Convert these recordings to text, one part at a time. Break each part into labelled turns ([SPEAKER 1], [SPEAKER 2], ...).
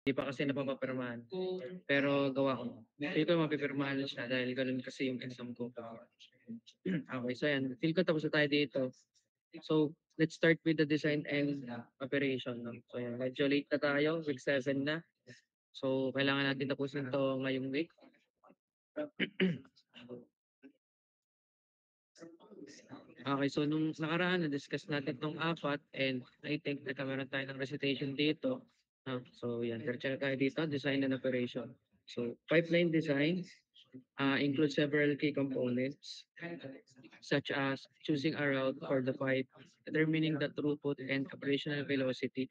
[SPEAKER 1] Di pa kasi napapapirmahan. Pero gawa ko na. Feel ko mapipirmahan na siya dahil gano'n kasi yung exam ko. Okay, so ayan. Feel ko tapos na tayo dito. So, let's start with the design and operation. No? So, ayan. Medyo late na tayo. Week 7 na. So, kailangan natin tapusin to ngayong week. Okay, so nung nakaraan, na-discuss natin tong apat and I think nagkameron tayo ng recitation dito. So yan, diretso na tayo dito, design and operation. So pipeline design includes several key components such as choosing a route for the pipe, determining the throughput and operational velocity.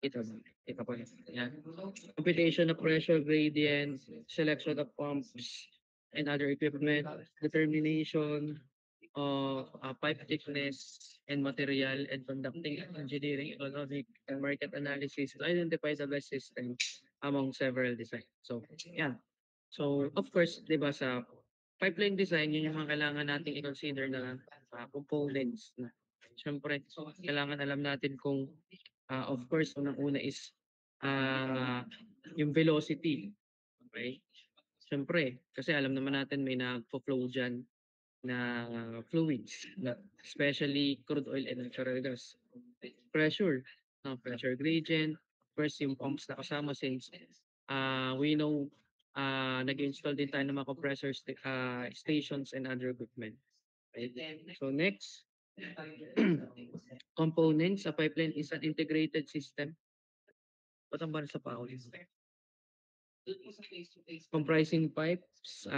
[SPEAKER 1] Ito, ito po. Yan. Computation of pressure gradient, selection of pumps and other equipment, determination of pipe thickness and material, and conducting engineering, economic, and market analysis to identify the best system among several designs. So, yan. So, of course, di ba sa pipeline design, yun yung mga kailangan nating i-consider na components na siyempre, kailangan alam natin kung of course, unang-una is ah, yung velocity. Okay? Siyempre, kasi alam naman natin may nagfo-flow dyan na fluids, especially crude oil and natural gas. Pressure, pressure gradient, first yung pumps na kasama since we know nag-install din tayo ng mga compressor stations and other equipment. Right? So next, components sa pipeline is an integrated system. Ba't ang bansa pa ako? Comprising pipes,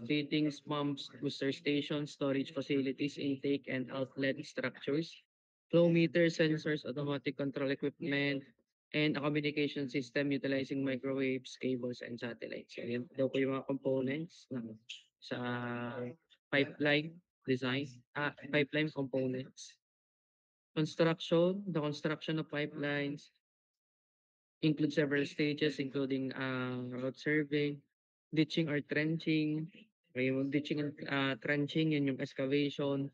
[SPEAKER 1] fittings, pumps, booster stations, storage facilities, intake and outlet structures, flow meters, sensors, automatic control equipment, and a communication system utilizing microwaves, cables, and satellites. So, yan daw po yung mga components sa pipeline design, pipeline components. Construction, the construction of pipelines, include several stages including road survey, ditching or trenching. Okay, yung ditching and trenching, yun yung excavation,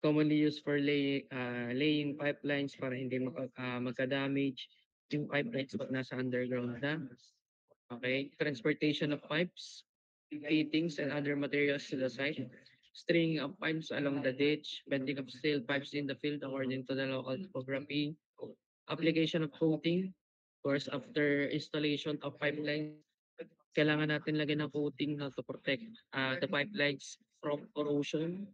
[SPEAKER 1] commonly used for laying pipelines para hindi magka-damage yung pipelines pag nasa underground na. Okay, transportation of pipes, fittings and other materials to the site, stringing of pipes along the ditch, bending of steel pipes in the field according to the local topography, application of coating. Of course, after installation of pipelines, kailangan natin lagyan ng coating na to protect the pipelines from corrosion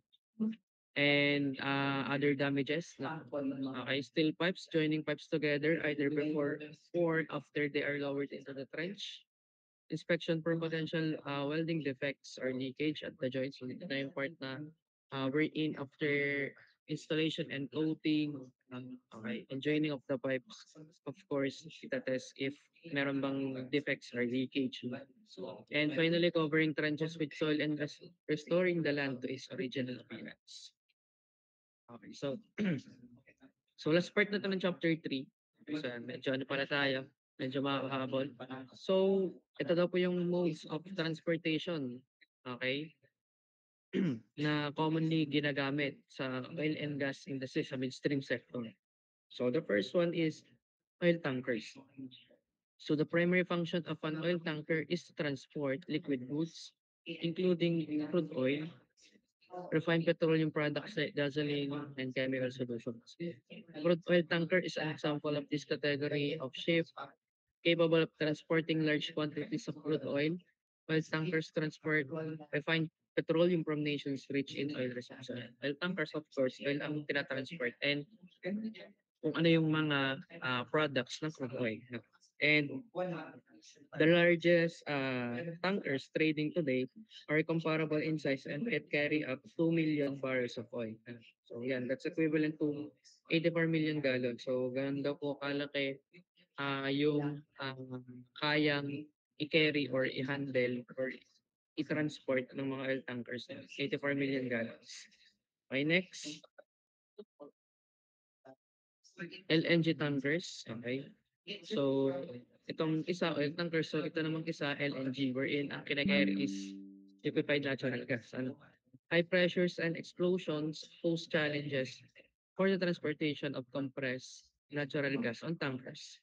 [SPEAKER 1] and other damages. Okay, steel pipes, joining pipes together either before or after they are lowered into the trench. Inspection for potential welding defects or leakage at the joints. So, ito na yung part na we're in after installation and coating. Okay, and joining of the pipes. Of course, itatest if meron bang defects or leakage. And finally, covering trenches with soil and restoring the land to its original appearance. Okay, so so last part na to ng chapter 3. So medyo ano pala tayo, medyo makahabol. So ito daw po yung modes of transportation. Okay? Na commonly ginagamit sa oil and gas industry sa midstream sector. So the first one is oil tankers. So the primary function of an oil tanker is to transport liquid goods, including crude oil, refined petroleum products like gasoline and chemical solutions. Crude oil tanker is an example of this category of ship capable of transporting large quantities of crude oil, while tankers transport refined petroleum from nations rich in oil reserves. So, oil tankers, of course, oil ang tinatransport and kung ano yung mga products ng crude oil. And the largest tankers trading today are comparable in size and it carry up 2 million barrels of oil. So yan, that's equivalent to 84 million gallons. So ganun daw po kalaki yung kayang i-carry or i-handle or i-transport ng mga oil tankers. 84 million gallons. Okay, next. LNG tankers. Okay. So, itong isa, oil tanker. So, ito namang isa, LNG, wherein ang kinakarry is liquefied natural gas. Ano? High pressures and explosions pose challenges for the transportation of compressed natural gas on tankers.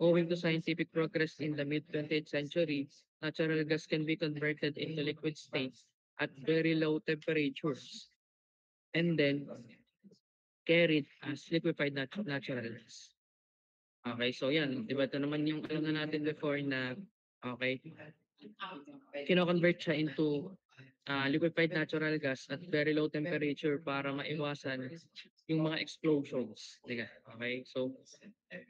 [SPEAKER 1] Owing to scientific progress in the mid-20th century, natural gas can be converted into liquid state at very low temperatures and then carried as liquefied natural gas. Okay, so yan, di ba ito naman yung ano na natin before na, okay, kino-convert siya into liquefied natural gas at very low temperature para maiwasan yung mga explosions. Di ba? Okay, so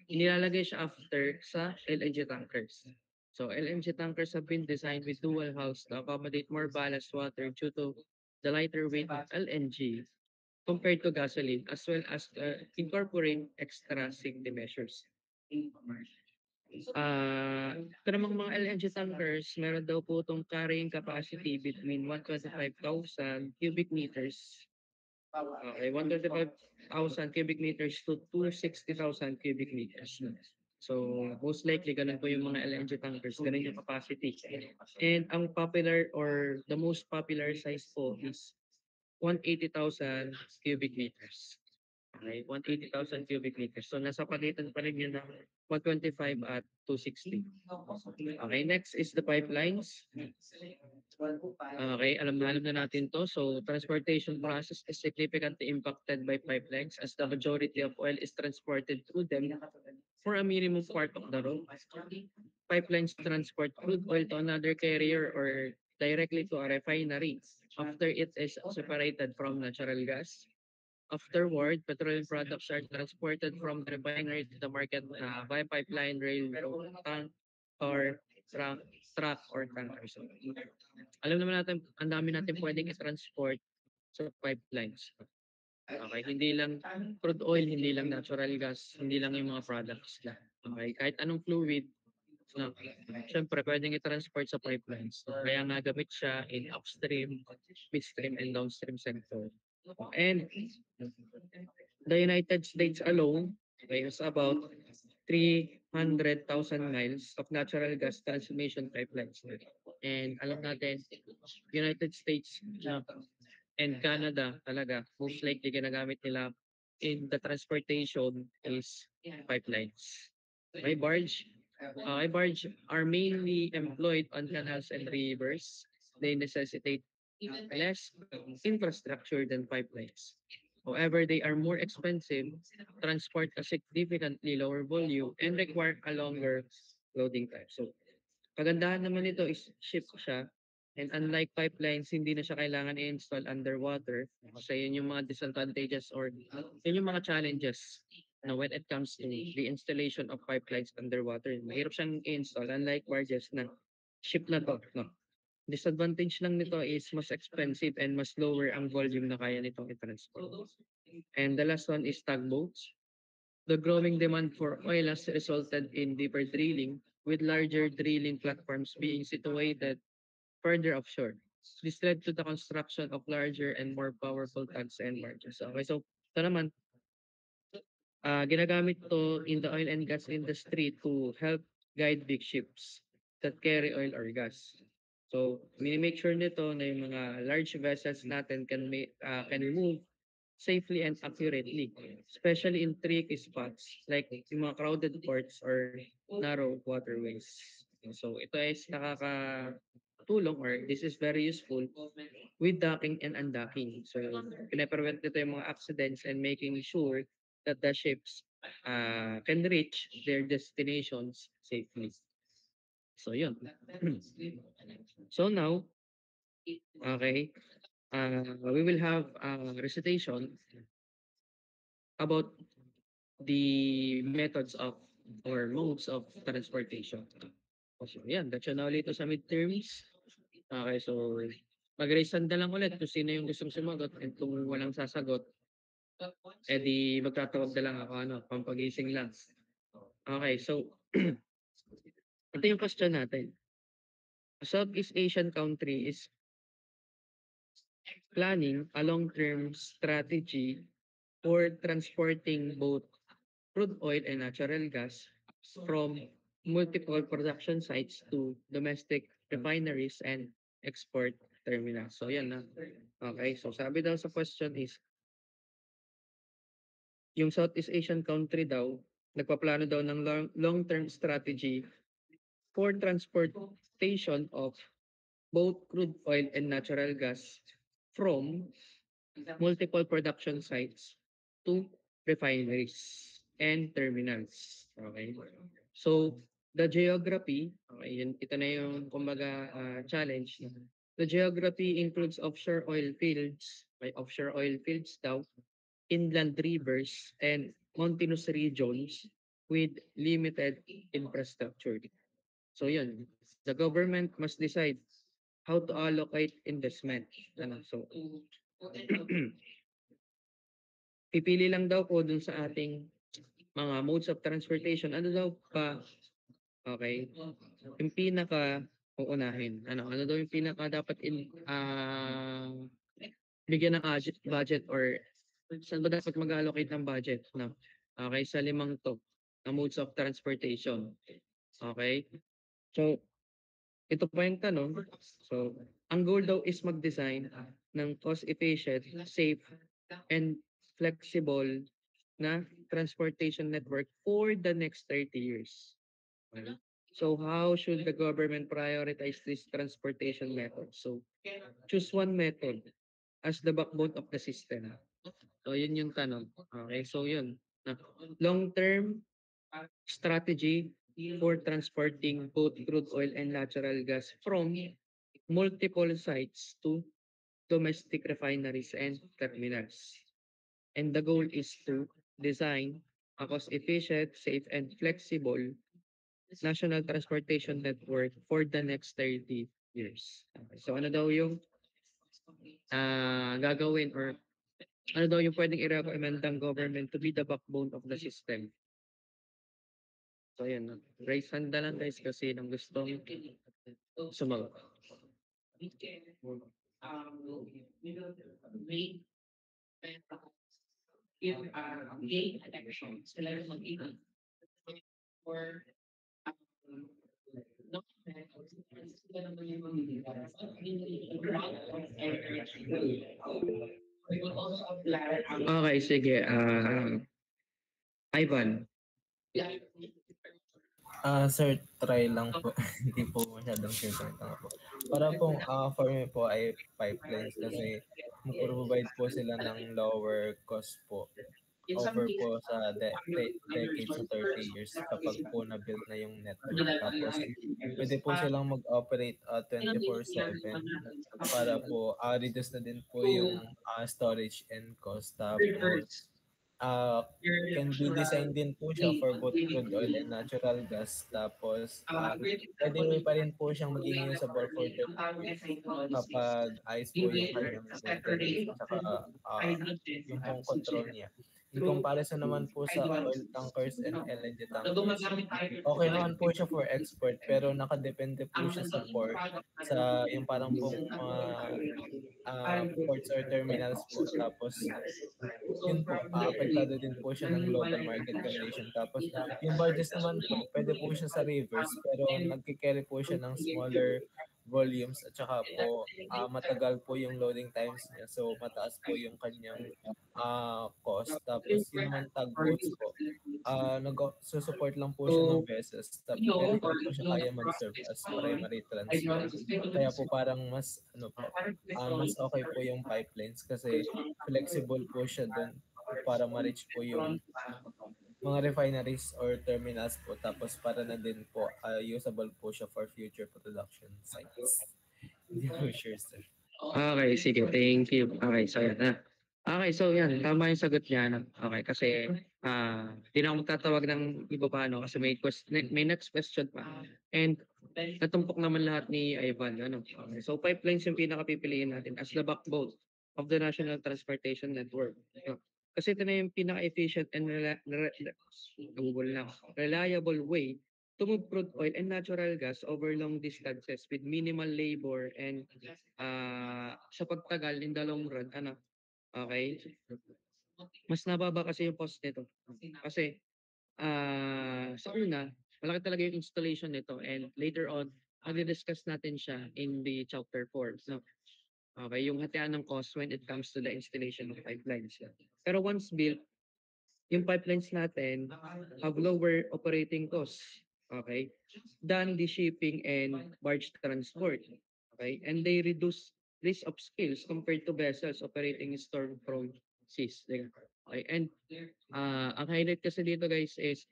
[SPEAKER 1] inilalagay siya after sa LNG tankers. So LNG tankers have been designed with dual hulls to accommodate more ballast water due to the lighter weight of LNG compared to gasoline as well as incorporate extra safety measures. Ito namang mga LNG tankers, meron daw po itong carrying capacity between 125,000 cubic meters. Okay, 125,000 cubic meters to 260,000 cubic meters. So, most likely, ganun po yung mga LNG tankers, ganun yung capacity. And ang popular or the most popular size po is 180,000 cubic meters. Okay, 180,000 cubic meters. So nasa pagitan pa rin yun ng 125 at 260. Okay, next is the pipelines. Okay, alam na natin to. So transportation process is significantly impacted by pipelines as the majority of oil is transported through them for a minimum part of the road. Pipelines transport crude oil to another carrier or directly to a refinery after it is separated from natural gas. Afterward, petroleum products are transported from the refinery to the market by pipeline, railroad, tank, or truck, truck or tanker. So, alam naman natin, ang dami natin pwedeng i-transport sa pipelines. Okay, hindi lang crude oil, hindi lang natural gas, hindi lang yung mga products lang. Okay, kahit anong fluid, no, syempre pwedeng i-transport sa pipelines. Kaya nga gamit siya in upstream, midstream, and downstream sector. And the United States alone has about 300,000 miles of natural gas transmission pipelines. And alam natin, United States and Canada talaga, most likely ginagamit nila in the transportation is pipelines. By barge, barge are mainly employed on canals and rivers. They necessitate less infrastructure than pipelines. However, they are more expensive, transport a significantly lower volume, and require a longer loading time. So, kagandahan naman nito is ship siya. And unlike pipelines, hindi na siya kailangan i-install underwater. Kasi yun yung mga disadvantages or yun yung mga challenges na when it comes to the installation of pipelines underwater. Mahirap siyang i-install unlike barges na ship na to. No? Disadvantage lang nito is mas expensive and mas lower ang volume na kaya nitong i-transport. And the last one is tugboats. The growing demand for oil has resulted in deeper drilling, with larger drilling platforms being situated further offshore. This led to the construction of larger and more powerful tugs and barges. Okay, so ito naman, ginagamit to in the oil and gas industry to help guide big ships that carry oil or gas. So, make sure nito na yung mga large vessels natin can move safely and accurately, especially in tricky spots like yung mga crowded ports or narrow waterways. So, ito is nakakatulong or this is very useful with docking and undocking. So, pinaprevent nito yung mga accidents and making sure that the ships can reach their destinations safely. So, yun. So now, okay, we will have a recitation about the methods of or modes of transportation. So, yan, that's na ulit ito sa midterms. Okay, so mag-raise hand na lang ulit kung sino yung gustong sumagot and kung walang sasagot, edi magtatawag na lang ako, pampagising lang. Okay, so ito yung question natin. A Southeast Asian country is planning a long-term strategy for transporting both crude oil and natural gas from multiple production sites to domestic refineries and export terminals. So yan na. Okay, so sabi daw sa question is, yung Southeast Asian country daw nagpaplano daw ng long-term strategy for transportation of both crude oil and natural gas from multiple production sites to refineries and terminals. Okay. So, the geography, okay, ito na yung kumbaga challenge. No? The geography includes offshore oil fields, okay, offshore oil fields daw, inland rivers, and mountainous regions with limited infrastructure. So yun, the government must decide how to allocate investment. Ano, so, pipili lang daw po dun sa ating mga modes of transportation. Ano daw pa, okay, yung pinaka uunahin. Ano daw yung pinaka dapat bigyan ng budget or saan ba dapat mag-allocate ng budget? No? Okay, sa limang to na modes of transportation. Okay? So, ito pa yung tanong. So, ang goal daw is mag-design ng cost-efficient, safe, and flexible na transportation network for the next 30 years. Okay? So, how should the government prioritize this transportation method? So, choose one method as the backbone of the system. So, yun yung tanong. Okay, so yun. Long-term strategy for transporting both crude oil and natural gas from multiple sites to domestic refineries and terminals. And the goal is to design a cost-efficient, safe, and flexible national transportation network for the next 30 years. Okay. So ano daw yung gagawin or ano daw yung pwedeng i-recommend ng government to be the backbone of the system? So yun, no? Raise hand na lang guys kasi nang gustong sumagot. Okay, sige. Ivan.
[SPEAKER 2] Sir, try lang po. Hindi po masyadong sure sa tanga po. Para pong for me po ay pipelines kasi mag-provide po sila ng lower cost po over po sa decades sa 30 years kapag po na-build na yung network. Tapos, pwede po silang mag-operate 24/7 para po reduce na din po yung storage and cost. Tapos, ah can be designed din po siya for both crude oil and natural gas. Tapos, pwede pa rin po siyang maging usable for kapag ayos po yung kanyang maintenance at saka yung pong control niya. In comparison naman po sa oil tankers and LNG tankers, okay naman po siya for export pero nakadepende po siya sa port, sa yung parang pong mga ports or terminals po. Tapos, yun po, apektado din po siya ng global market condition. Tapos, yung barges naman po, pwede po siya sa rivers, pero nagkikerry po siya ng smaller volumes at saka po matagal po yung loading times niya. So, mataas po yung kanyang cost. Tapos, yun naman tugboats po. Nag-support lang po siya ng vessels. Tapos, hindi ko po siya kaya mag-serve as primary transport. Kaya po parang mas, ano po, mas okay po yung pipelines kasi flexible po siya dun para ma-reach po yung mga refineries or terminals po. Tapos para na din po usable po siya for future production sites. Hindi ko sure, sir.
[SPEAKER 1] Okay, sige. Thank you. Okay, so yan. Okay, so yan. Tama yung sagot niya. No? Okay, kasi di na ako magtatawag ng iba pa, no? Kasi may next question pa. And natumpok naman lahat ni Ivan. Ano? Okay, so pipelines yung pinaka-pipiliin natin as the backbone of the national transportation network. No? Kasi ito na yung pinaka-efficient and reliable way to move crude oil and natural gas over long distances with minimal labor and sa pagtagal in the long run, ano, okay? Mas nababa kasi yung cost nito. Kasi sa una, malaki talaga yung installation nito and later on, i-discuss natin siya in the chapter 4. No? Okay, yung hatian ng cost when it comes to the installation of pipelines. Pero once built, yung pipelines natin have lower operating costs, okay, than the shipping and barge transport. Okay? And they reduce risk of spills compared to vessels operating in storm-prone seas. Okay? And ang highlight kasi dito guys is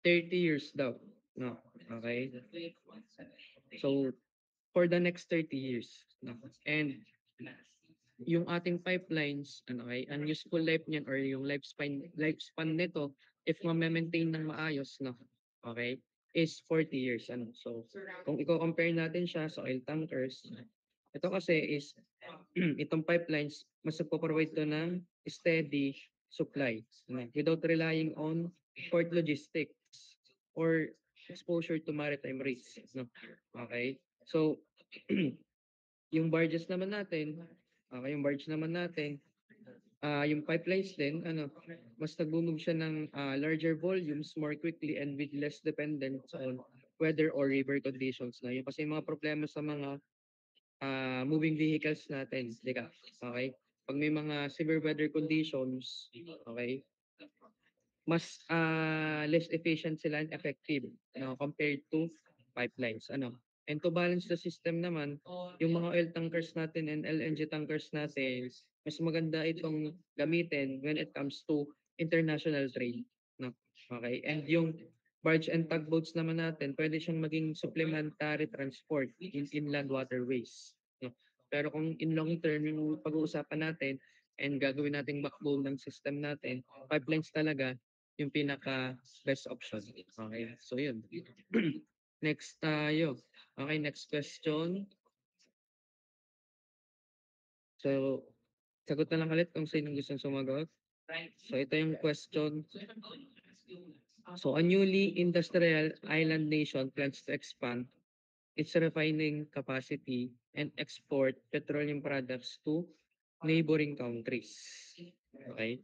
[SPEAKER 1] 30 years daw. No? Okay? So, for the next 30 years. No? And yung ating pipelines, ano ay, ang useful life niyan or yung lifespan nito, if ma-maintain ng maayos, no, okay, is 40 years. Ano. So, kung i-compare natin siya sa oil tankers, ito kasi is, itong pipelines, mas nagpo-provide to ng steady supply, no, without relying on port logistics or exposure to maritime risks. No? Okay? So, yung barges naman natin, yung barge naman natin, yung pipelines din, ano, mas nagmo-move siya ng larger volumes more quickly and with less dependence on weather or river conditions na. Yun kasi yung mga problema sa mga moving vehicles natin, di ka? Okay? Pag may mga severe weather conditions, okay, mas less efficient sila and effective, compared to pipelines. Ano? And to balance the system naman, yung mga oil tankers natin and LNG tankers natin, mas maganda itong gamitin when it comes to international trade. No? Okay? And yung barge and tugboats naman natin, pwede siyang maging supplementary transport in inland waterways. No? Pero kung in long term yung pag-uusapan natin and gagawin nating backbone ng system natin, pipelines talaga yung pinaka best option. Okay, so yun. Next tayo. Okay, next question. So, sagot na lang ulit kung sino gusto sumagot. So, ito yung question. So, a newly industrial island nation plans to expand its refining capacity and export petroleum products to neighboring countries. Okay?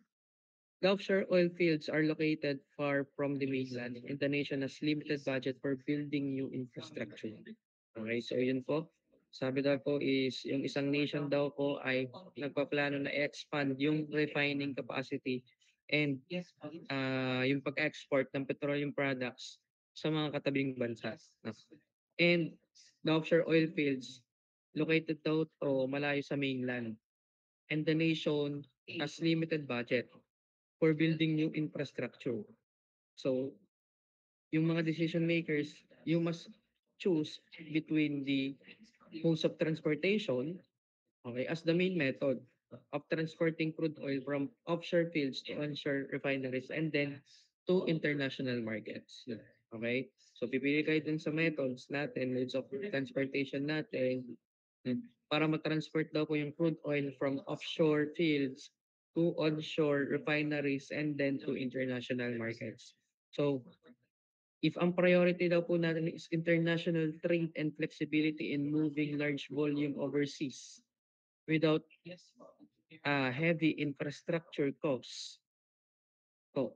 [SPEAKER 1] The offshore oil fields are located far from the mainland and the nation has limited budget for building new infrastructure. Okay, so yun po. Sabi daw po is yung isang nation daw po ay nagpaplano na expand yung refining capacity and yung pag-export ng petroleum products sa mga katabing bansa. No? And the offshore oil fields located daw to malayo sa mainland and the nation has limited budget for building new infrastructure. So, yung mga decision makers, you must choose between the modes of transportation, okay, as the main method of transporting crude oil from offshore fields to onshore refineries and then to international markets. Okay? So, pipili kayo dun sa methods natin, modes of transportation natin, para matransport daw po yung crude oil from offshore fields to onshore refineries and then to international markets. So, if ang priority daw po natin is international trade and flexibility in moving large volume overseas without heavy infrastructure costs.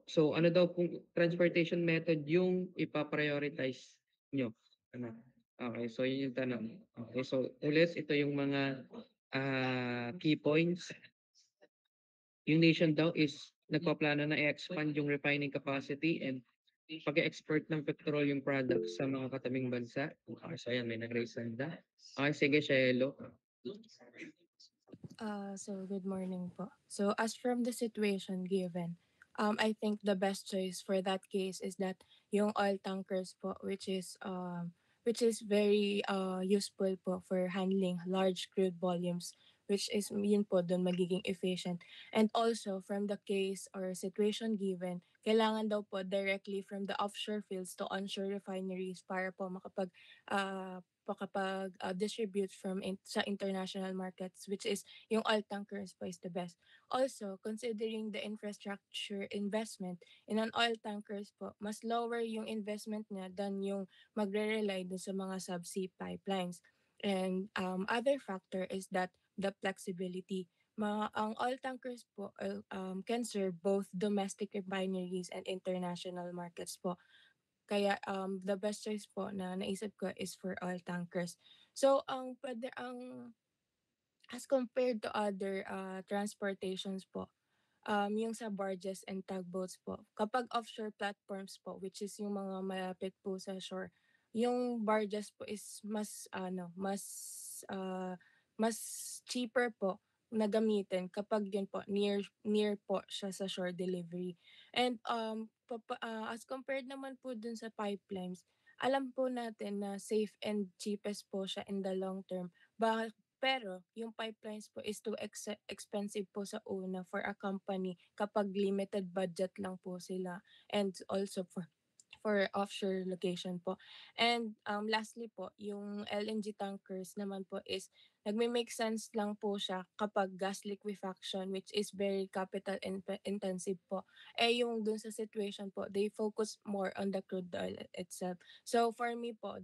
[SPEAKER 1] So ano daw pong transportation method yung ipa-prioritize nyo? Ano? Okay, so yun yung tanong. Okay, so ulit, ito yung mga key points. Yung nation daw is nagpaplano na i-expand yung refining capacity and pag-export ng petroleum products sa mga katabing bansa. Okay, so ayan, may nag-raise hand na. Okay, sige, Shelo.
[SPEAKER 3] So good morning po. So as from the situation given, I think the best choice for that case is that yung oil tankers po, which is very useful po for handling large crude volumes, which is yun po doon magiging efficient. And also from the case or situation given, kailangan daw po directly from the offshore fields to onshore refineries para po distribute sa international markets, which is yung oil tankers po is the best. Also, considering the infrastructure investment in an oil tankers po, mas lower yung investment niya than yung magre-rely dun sa mga subsea pipelines. And other factor is that the flexibility. Ang oil tankers po can serve both domestic refineries and international markets po. Kaya the best choice po na naisip ko is for oil tankers. So as compared to other transportations po, yung sa barges and tugboats po. Kapag offshore platforms po, which is yung mga malapit po sa shore, yung barges po is mas cheaper po na gamitin kapag yun po near po siya sa shore delivery. And as compared naman po dun sa pipelines, alam po natin na safe and cheapest po siya in the long term. Pero yung pipelines po is too expensive po sa una for a company kapag limited budget lang po sila, and also for offshore location po. And lastly po, yung LNG tankers naman po is nagme-make sense lang po siya kapag gas liquefaction, which is very capital intensive po. Yung dun sa situation po, they focus more on the crude oil itself. So for me po,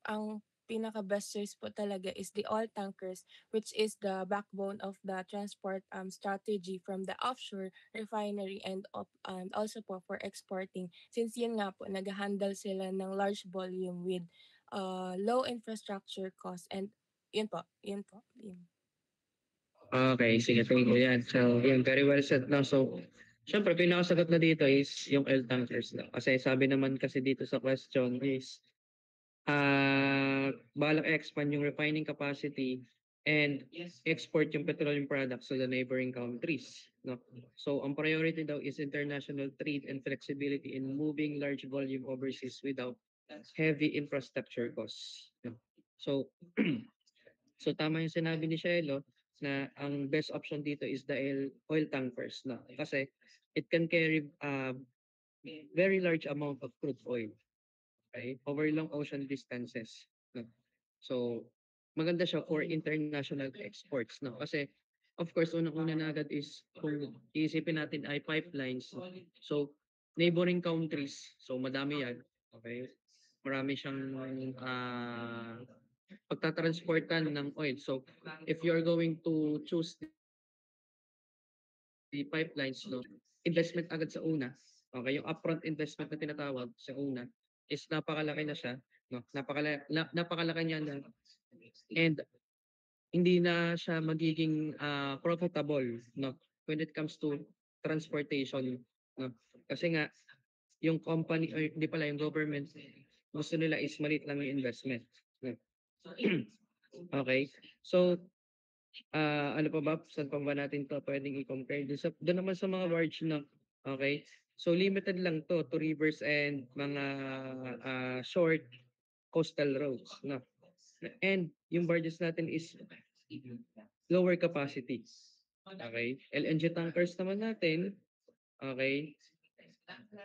[SPEAKER 3] ang pinaka best choice po talaga is the oil tankers, which is the backbone of the transport strategy from the offshore refinery and also po for exporting, since yun nga po nag-handle sila ng large volume with low infrastructure cost. And yun.
[SPEAKER 1] Okay, sige, thank you yan. So, yun, very well said na. So, syempre, pinakasagot na dito is yung L tankers na. Kasi sabi naman kasi dito sa question is, balak expand yung refining capacity and export yung petroleum products to the neighboring countries. No? So, ang priority daw is international trade and flexibility in moving large volume overseas without heavy infrastructure costs. No? So, so tama yung sinabi ni Shelo na ang best option dito is the oil tankers na kasi it can carry very large amount of crude oil, okay, over long ocean distances. No? So maganda siya for international exports, no? Kasi of course unang-una na agad is kung iisipin natin ay pipelines. So neighboring countries, so madami yan, okay? Marami siyang pagtatransportan ng oil. So, if you're going to choose the pipelines, no, investment agad sa una. Okay, yung upfront investment na tinatawag sa una is napakalaki na siya, no? Napakalaki niya na, and hindi na siya magiging profitable, no, when it comes to transportation, no? Kasi nga yung company or hindi pala yung government gusto nila is maliit lang yung investment. No? Okay. So, ano pa ba? Saan pa ba natin 'to puwedeng i-compare? Do'n naman sa mga barge 'no, okey. So limited lang 'to to rivers and mga, short coastal roads 'no. And yung barges natin is lower capacity, okey. LNG tankers naman natin, okey,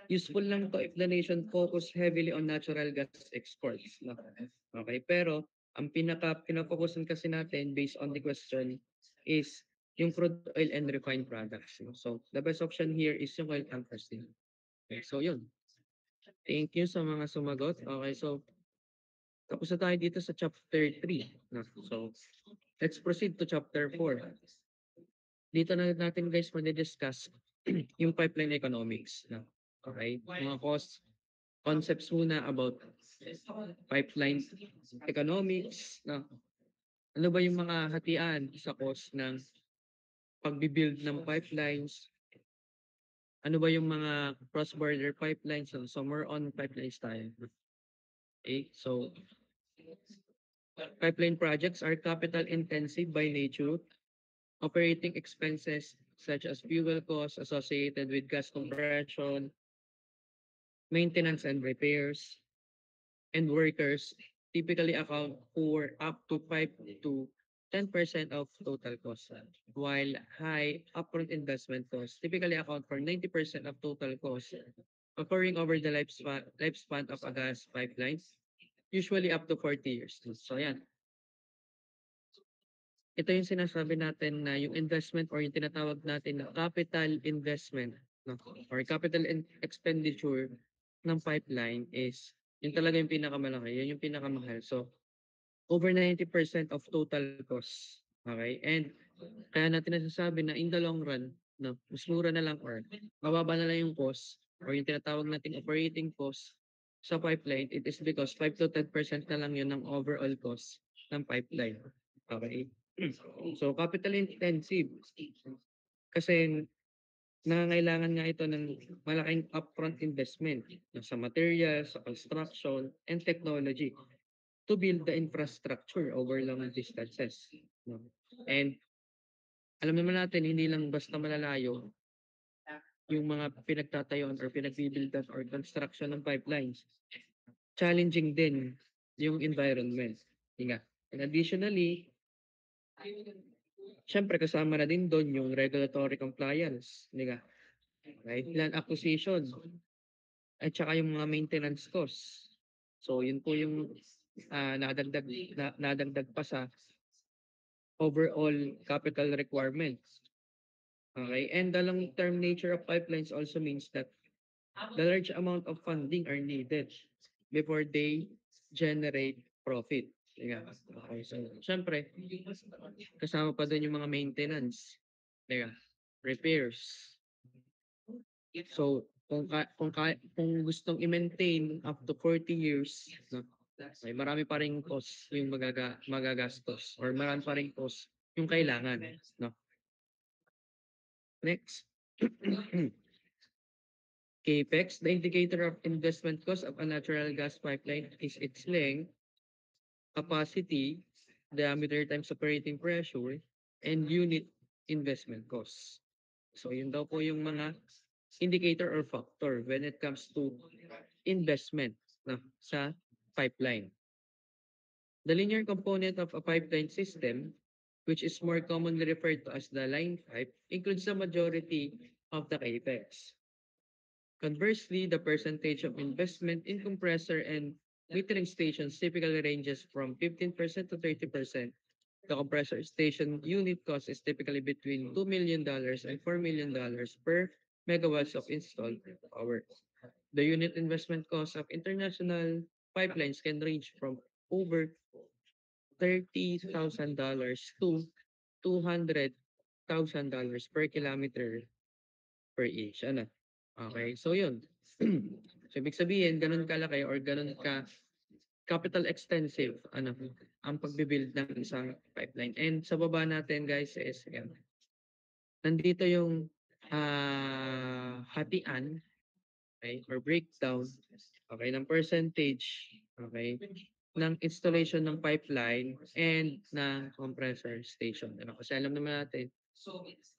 [SPEAKER 1] useful lang 'to if the nation focus heavily on natural gas exports 'no. Okey, pero ang pino-focusan kasi natin based on the question is yung crude oil and refined products, no. So, the best option here is yung oil tankers din. Okay, so yun. Thank you sa mga sumagot. Okay, so tapos na tayo dito sa chapter 3, no. So, let's proceed to chapter 4. Dito na natin guys madi-discuss yung pipeline economics, no. Okay, mga costs, concepts muna about pipeline economics, no. Ano ba yung mga hatian sa cost ng pagbi-build ng pipelines? Ano ba yung mga cross-border pipelines? So more on pipelines tayo. Okay, so pipeline projects are capital intensive by nature. Operating expenses such as fuel costs associated with gas compression, maintenance and repairs, and workers typically account for up to 5 to 10% of total cost, while high upfront investment costs typically account for 90% of total cost occurring over the lifespan of a gas pipeline, usually up to 40 years. So yan, ito yung sinasabi natin na yung investment or yung tinatawag natin na capital investment, no? Or capital expenditure ng pipeline is yun talaga yung pinakamalaki, yun yung pinakamahal. So, over 90% of total cost. Okay? And kaya natin nasasabi na in the long run, no, mas mura na lang or mababa na lang yung cost or yung tinatawag nating operating cost sa pipeline, it is because 5 to 10% na lang yun ng overall cost ng pipeline. Okay? So, capital intensive. Kasi nangangailangan nga ito ng malaking upfront investment sa materials, sa construction, and technology to build the infrastructure over long distances. No? And alam naman natin, hindi lang basta malalayo yung mga pinagtatayuan or pinagbibildan or construction ng pipelines. Challenging din yung environment. Nga. And additionally, syempre kasama na din doon yung regulatory compliance. Nga. Right? Land acquisition at saka yung mga maintenance costs. So yun po yung nadagdag pa sa overall capital requirements. Okay? And the long-term nature of pipelines also means that the large amount of funding are needed before they generate profit. Yeah. Okay. So, syempre, kasama pa doon yung mga maintenance. Yeah. Repairs. So, kung gustong i-maintain up to 40 years, no, ay marami pa ring cost yung magagastos or marami pa ring cost yung kailangan, no. Next. Capex, the indicator of investment cost of a natural gas pipeline is its length, capacity, diameter times operating pressure, and unit investment costs. So, yun daw po yung mga indicator or factor when it comes to investment na sa pipeline. The linear component of a pipeline system, which is more commonly referred to as the line pipe, includes the majority of the capex. Conversely, the percentage of investment in compressor and metering stations typically ranges from 15% to 30%. The compressor station unit cost is typically between $2 million and $4 million per megawatts of installed power. The unit investment cost of international pipelines can range from over $30,000 to $200,000 per kilometer per inch. Ano? Okay, so yun. So ibig sabihin, ganun kalaki or ganun ka capital extensive ang pagbibuild ng isang pipeline. And sa baba natin guys is yan. Nandito yung hatian, okay, or breakdown, okay, ng percentage, okay, ng installation ng pipeline and ng compressor station. Kasi alam naman natin,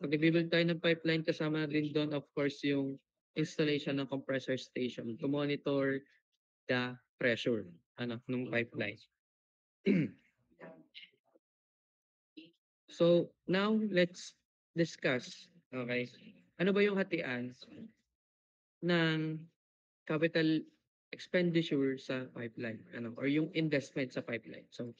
[SPEAKER 1] pag nagbibuild tayo ng pipeline, kasama na din doon of course yung installation ng compressor station to monitor the pressure ng pipeline. So now let's discuss, okay, ano ba yung hatian ng capital expenditure sa pipeline or yung investment sa pipeline. So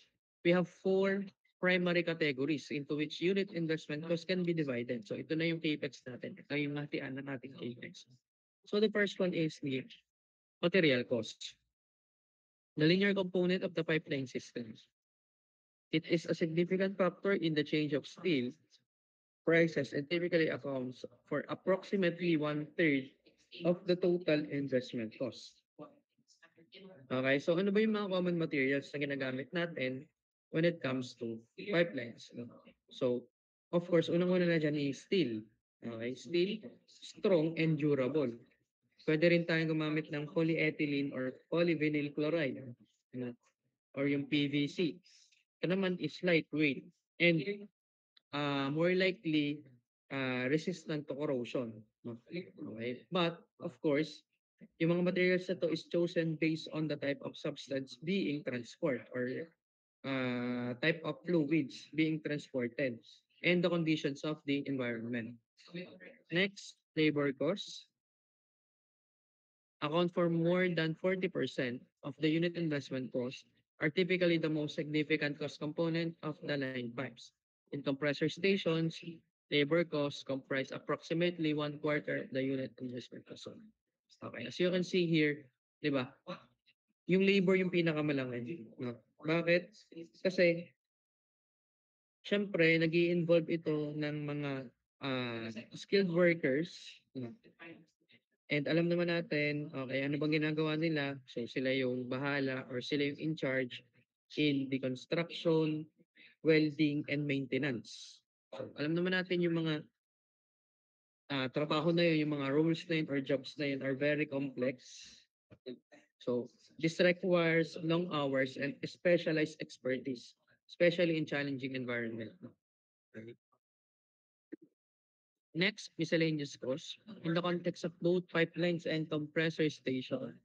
[SPEAKER 1] we have four primary categories into which unit investment cost can be divided. So ito na yung capex natin. Ito yung hatian ng ating capex. So the first one is the material cost. The linear component of the pipeline system. It is a significant factor in the change of steel prices and typically accounts for approximately 1/3 of the total investment cost. Okay, so ano ba yung mga common materials na ginagamit natin when it comes to pipelines? So, of course, unang-una na dyan is steel. Okay, steel, strong and durable. Pwede rin tayong gumamit ng polyethylene or polyvinyl chloride or yung PVC. Ito naman is lightweight and more likely resistant to corrosion. Okay? But, of course, yung mga materials na to is chosen based on the type of substance being transported or type of fluids being transported and the conditions of the environment. Next, labor costs account for more than 40% of the unit investment cost are typically the most significant cost component of the line pipes. In compressor stations, labor costs comprise approximately 1/4 of the unit investment cost. Okay, as you can see here, di ba? Yung labor yung pinakamalaki. No? Bakit? Kasi, syempre, nag involve ito ng mga skilled workers. No? And alam naman natin, okay, ano bang ginagawa nila? So, sila yung bahala or sila yung in charge in the construction, welding, and maintenance. So, alam naman natin yung mga trabaho na yun, yung mga roles na yun or jobs na yun are very complex. So, this requires long hours and specialized expertise, especially in challenging environment. Okay. Next, miscellaneous costs. In the context of both pipelines and compressor station.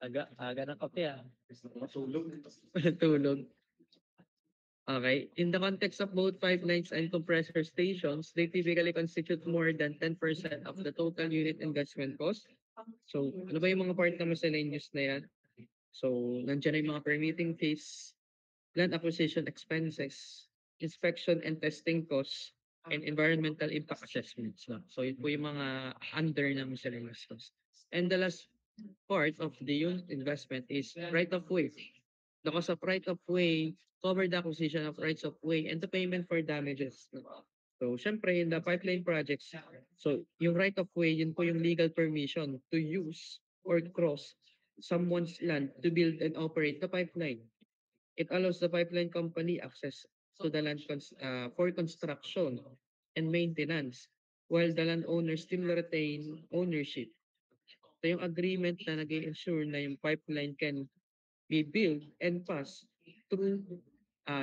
[SPEAKER 1] Aga ng kape ah. Tulog. Okay. In the context of both pipelines and compressor stations, they typically constitute more than 10% of the total unit investment cost. So, ano ba yung mga part na miscellaneous na yan? So, nandiyan na yung mga permitting fees, land acquisition expenses, inspection and testing costs, and environmental impact assessments. No? So, yun po yung mga under na miscellaneous costs. And the last part of the unit investment is right of way. The cost of right of way cover the acquisition of rights of way and the payment for damages. No? So, syempre, in the pipeline projects, so yung right of way, yun po yung legal permission to use or cross someone's land to build and operate the pipeline. It allows the pipeline company access to the land for construction and maintenance, while the landowner still retain ownership. Ito yung agreement na nag-ensure na yung pipeline can be built and pass through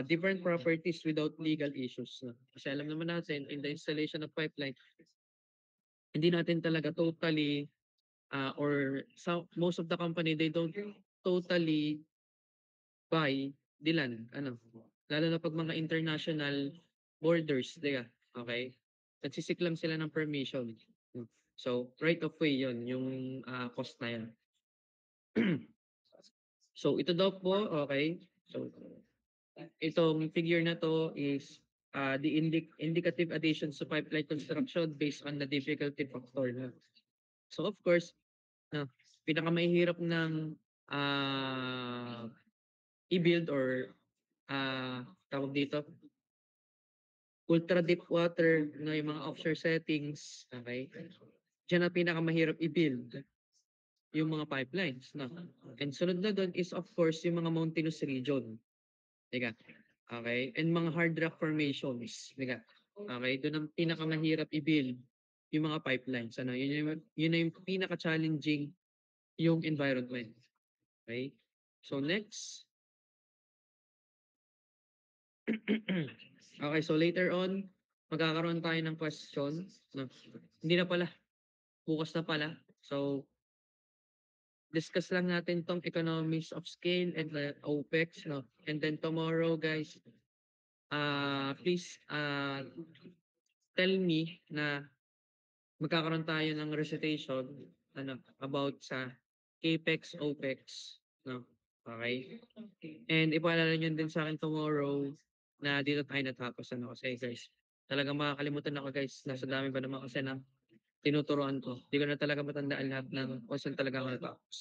[SPEAKER 1] different properties without legal issues. No? Kasi alam naman natin, in the installation of pipeline, hindi natin talaga totally or most of the company, they don't totally buy the land. Ano? Lalo na pag mga international borders, diga, okay? Nagsisik lang sila ng permission. So, right of way yon yung cost na yan. So, ito daw po, okay? So, itong figure na to is the indicative additions to pipeline construction based on the difficulty factor. Na. So, of course, pinakamahirap ng i-build or tawag dito, ultra deep water na yung mga offshore settings, okay? Diyan na pinakamahirap i-build yung mga pipelines. No? And sunod na doon is of course yung mga mountainous region. Diga. Okay? And mga hard rock formations. Diga. Okay? Doon ang pinakamahirap i-build yung mga pipelines. Ano? Yun na yung pinaka-challenging yung environment. Okay? So next. Okay, so later on, magkakaroon tayo ng question. No? Hindi na pala. Bukas na pala. So, discuss lang natin tong economies of scale and the OPEX. No? And then tomorrow, guys, please tell me na magkakaroon tayo ng recitation about sa CAPEX, OPEX. No? Okay? And ipaalala nyo din sa akin tomorrow na dito tayo natapos. Kasi guys, talagang makakalimutan ako guys. Nasa dami ba naman kasi na tinuturuan ko. Hindi ko na talaga matandaan lahat ng kung saan talaga ako natapos.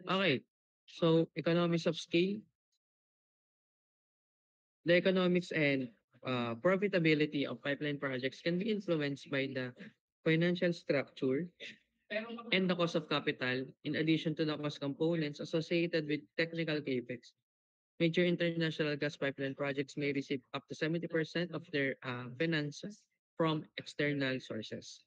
[SPEAKER 1] Okay. So, economics of scale. The economics and profitability of pipeline projects can be influenced by the financial structure and the cost of capital in addition to the cost components associated with technical capex. Major international gas pipeline projects may receive up to 70% of their finances from external sources.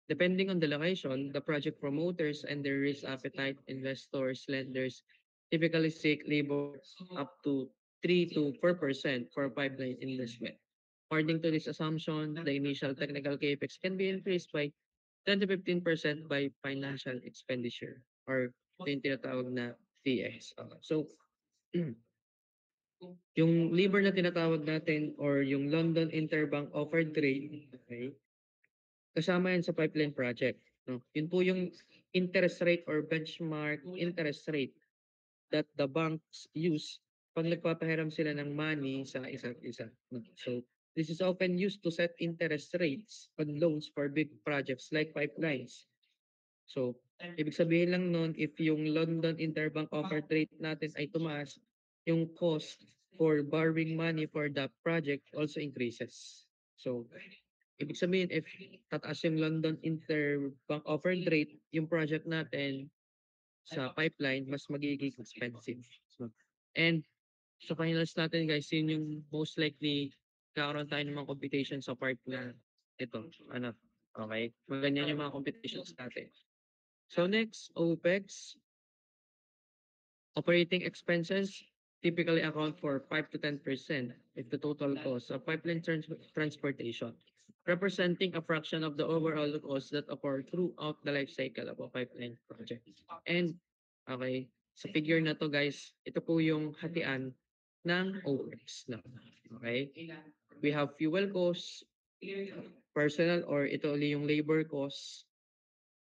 [SPEAKER 1] Depending on the location, the project promoters and their risk appetite, investors, lenders typically seek labor up to 3 to 4% for pipeline investment. According to this assumption, the initial technical capex can be increased by 10 to 15% by financial expenditure or yung tinatawag na TX. So, yung LIBOR na tinatawag natin or yung London Interbank Offered Rate, okay, kasama yan sa pipeline project. No? Yun po yung interest rate or benchmark interest rate that the banks use pag nagpapahiram sila ng money sa isa't isa. No? So, this is often used to set interest rates on loans for big projects like pipelines. So, ibig sabihin lang nun, if yung London Interbank offered rate natin ay tumaas, yung cost for borrowing money for the project also increases. So, ibig sabihin, if tataas yung London Interbank offered rate, yung project natin sa pipeline, mas magiging expensive. So, and sa finals natin guys, yun yung most likely kakaroon tayo ng mga computation sa part na ito, Okay? Ganyan yung mga competitions natin. So next, OpEx. Operating expenses typically account for 5 to 10% of the total cost of pipeline transportation, representing a fraction of the overall costs that occur throughout the life cycle of a pipeline project. And, okay, sa figure na to guys, ito po yung hatian ng OpEx na. Okay? We have fuel costs, personal or ito ulit yung labor costs,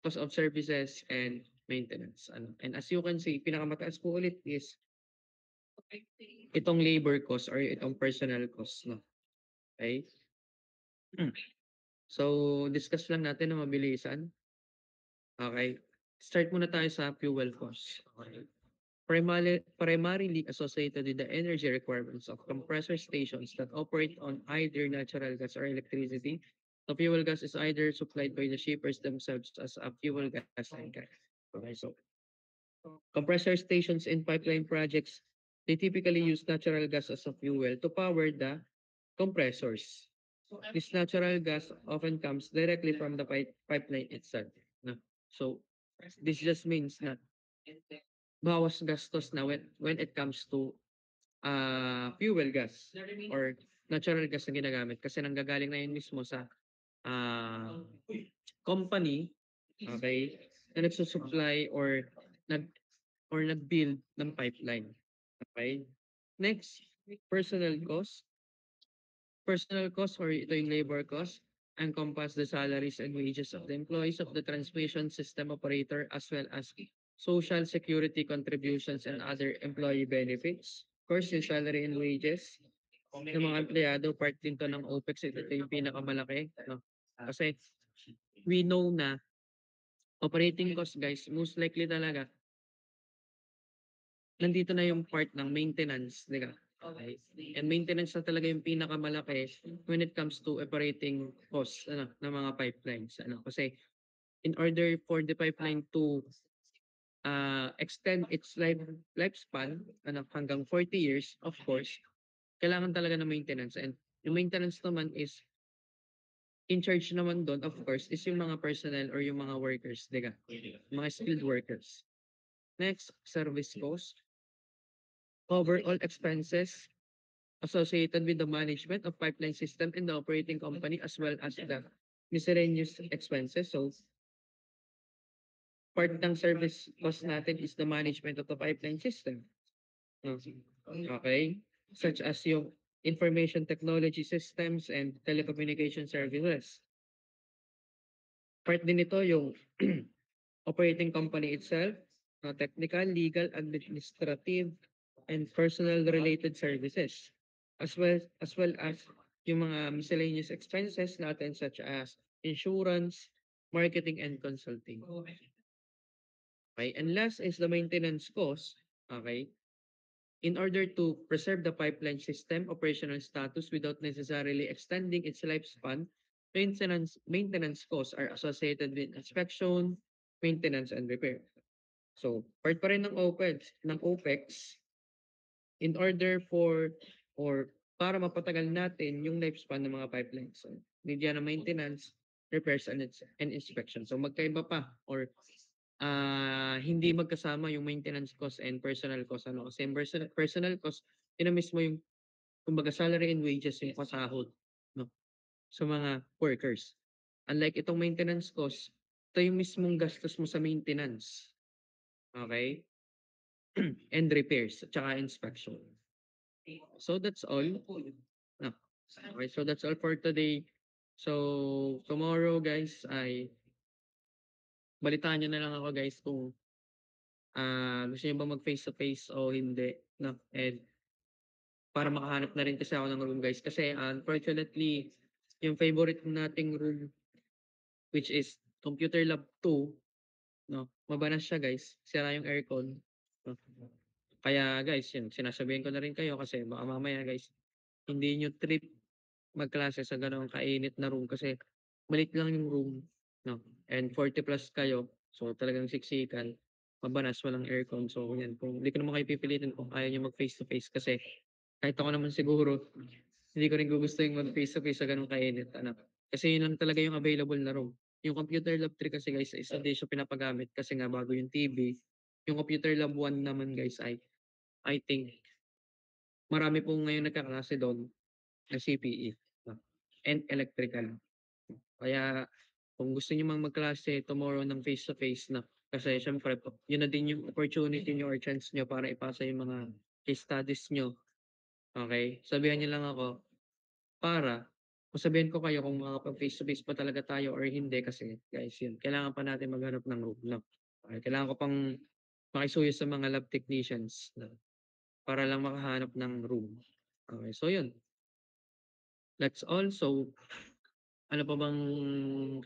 [SPEAKER 1] cost of services, and maintenance. And as you can see, pinakamataas po ulit is itong labor cost or itong personal cost. No? Okay? So, discuss lang natin na mabilisan. Okay? Start muna tayo sa fuel cost. Okay? Primarily associated with the energy requirements of compressor stations that operate on either natural gas or electricity. The fuel gas is either supplied by the shippers themselves as a fuel gas tanker. Okay, so compressor stations in pipeline projects, they typically use natural gas as a fuel to power the compressors. This natural gas often comes directly from the pipeline itself. No? So, this just means na bawas gastos na when it comes to fuel gas or natural gas na ginagamit kasi nanggagaling na yun mismo sa ah, company, okay, na nagsusupply or nag nag-build ng pipeline. Okay? Next, personal cost. Personal cost or ito yung labor cost encompass the salaries and wages of the employees of the transmission system operator as well as social security contributions and other employee benefits. Of course, yung salary and wages ng mga empleyado, part din to ng OPEX. Ito yung pinakamalaki. No? Kasi we know na operating cost guys, most likely talaga nandito na yung part ng maintenance, di ba? Okay. And maintenance na talaga yung pinakamalaki when it comes to operating costs ng mga pipelines. Kasi in order for the pipeline to extend its lifespan hanggang 40 years, of course, kailangan talaga ng maintenance. And yung maintenance naman is in charge naman doon, of course, is yung mga personnel or yung mga workers, di ba? Mga skilled workers. Next, service cost. Cover all expenses associated with the management of pipeline system and the operating company as well as the miscellaneous expenses. So, part ng service cost natin is the management of the pipeline system. No? Okay? Such as yung information technology systems and telecommunication services. Part din ito yung operating company itself, technical, legal, administrative, and personal related services. As well as yung mga miscellaneous expenses natin such as insurance, marketing, and consulting. Okay, and last is the maintenance cost. Okay, in order to preserve the pipeline system operational status without necessarily extending its lifespan, maintenance costs are associated with inspection, maintenance, and repair. So, part pa rin ng OPEX, in order for or para mapatagal natin yung lifespan ng mga pipelines. So, need yan ng maintenance, repairs, and inspection. So, magkaiba pa or hindi magkasama yung maintenance cost and personal cost. Kasi yung personal cost, yun na mismo yung kumbaga salary and wages yung pasahod no, sa mga workers. Unlike itong maintenance cost, ito yung mismong gastos mo sa maintenance. Okay? And repairs, at saka inspection. So that's all. No. Okay, so that's all for today. So tomorrow guys ay balitaan nyo na lang ako guys kung gusto nyo ba mag face to face o hindi. No? And para makahanap na rin kasi ako ng room guys. Kasi unfortunately, yung favorite nating room which is Computer Lab 2, no? Mabanas siya guys. Sira yung aircon. No? Kaya guys, yun, sinasabihin ko na rin kayo kasi baka mamaya guys, hindi nyo trip magklase sa ganong kainit na room kasi malit lang yung room. No? And 40 plus kayo, so talagang siksikan, mabanas, walang aircon. So yan, kung hindi ko naman kayo pipilitin kung ayaw nyo mag face to face kasi kahit ako naman siguro, hindi ko rin gusto yung mag face to face sa ganong kainit. Kasi yun lang talaga yung available na room. Yung Computer Lab 3 kasi guys is hindi siya pinapagamit kasi nga bago yung TV. Yung Computer Lab 1 naman guys ay I think marami po ngayon nagkaklase do'n na CPE and electrical. Kaya kung gusto niyo mang magklase tomorrow ng face to face na kasi siyempre po, yun na din yung opportunity niyo or chance niyo para ipasa yung mga case studies niyo. Okay? Sabihan niyo lang ako para kung sabihin ko kayo kung makakapag face to face pa talaga tayo or hindi kasi guys yun, kailangan pa natin maghanap ng room, no? Okay, kailangan ko pang makisuyo sa mga lab technicians no? Para lang makahanap ng room. Okay, so yun. That's all. So, ano pa bang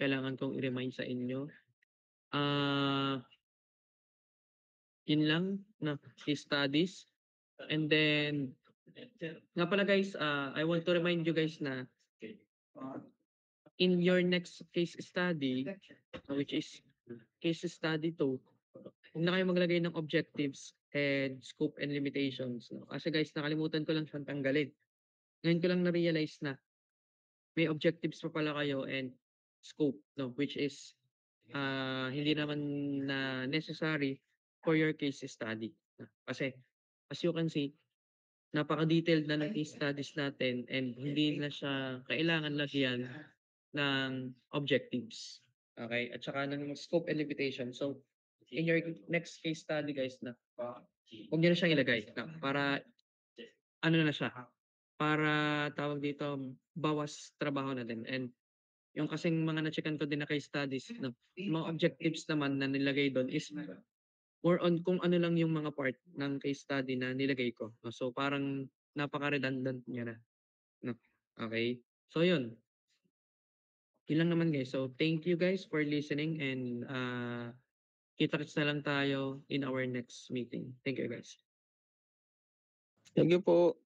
[SPEAKER 1] kailangan kong i-remind sa inyo? Ah, yun lang na case studies. And then, nga pala guys, I want to remind you guys na in your next case study, which is case study 2, huwag na kayo maglagay ng objectives and scope and limitations. No? Kasi guys, nakalimutan ko lang siyang tanggalin. Ngayon ko lang na-realize na may objectives pa pala kayo and scope, no? Which is hindi naman na necessary for your case study. Kasi as you can see, napaka-detailed na ng case studies natin and hindi na siya kailangan lagyan ng objectives. Okay? At saka ng scope and limitation. So, in your next case study guys na huwag niyo na siyang ilagay na para ano na siya para tawag dito bawas trabaho na din and yung kasing mga na-checkan ko din na case studies no, yung mga objectives naman na nilagay doon is more on kung ano lang yung mga part ng case study na nilagay ko. No? So parang napaka-redundant niya na. No? Okay? So yun. Yun lang naman guys. So thank you guys for listening and kita-kits na lang tayo in our next meeting. Thank you guys.
[SPEAKER 4] Thank you po.